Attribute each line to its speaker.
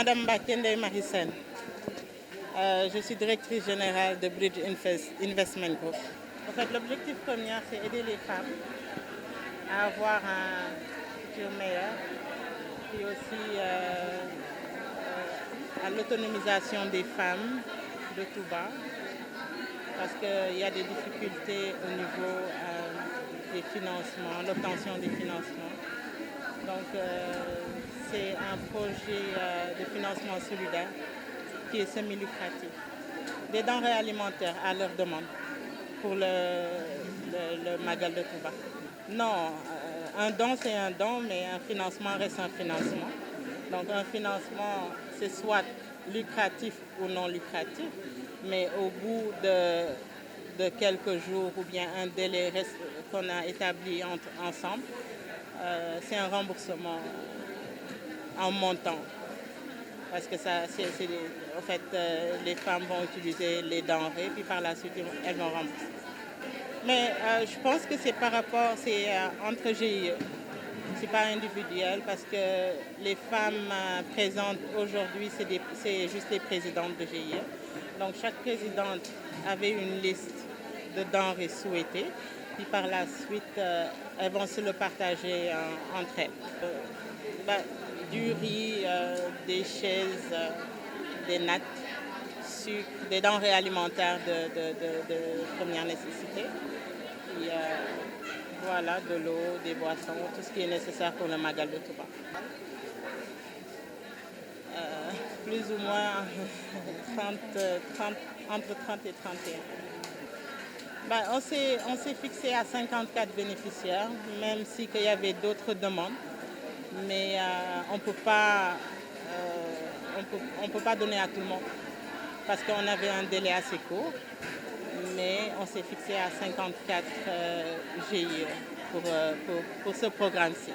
Speaker 1: Madame Bakende Marisen. Je suis directrice générale de Bridge Investment Group. En fait, l'objectif premier, c'est aider les femmes à avoir un futur meilleur, puis aussi à l'autonomisation des femmes de tout bas, parce qu'il y a des difficultés au niveau des financements, l'obtention des financements. Donc, c'est un projet de financement solidaire qui est semi-lucratif. Des denrées alimentaires à leur demande pour le Magal de Touba. Non, un don c'est un don, mais un financement reste un financement. Donc un financement c'est soit lucratif ou non lucratif, mais au bout de quelques jours ou bien un délai qu'on a établi ensemble, c'est un remboursement en montant. Parce que en fait, les femmes vont utiliser les denrées, puis par la suite, elles vont rembourser. Mais je pense que c'est par rapport, c'est entre GIE. C'est pas individuel parce que les femmes présentes aujourd'hui, c'est juste les présidentes de GIE. Donc chaque présidente avait une liste de denrées souhaitées. Puis par la suite, elles vont se le partager entre elles. Du riz, des chaises, des nattes, sucre, des denrées alimentaires de première nécessité. Puis voilà, de l'eau, des boissons, tout ce qui est nécessaire pour le Magal de Touba. Plus ou moins 30, entre 30 et 31. On s'est fixé à 54 bénéficiaires, même si qu'il y avait d'autres demandes. Mais on ne peut pas donner à tout le monde parce qu'on avait un délai assez court. Mais on s'est fixé à 54 GIE pour ce programme-ci.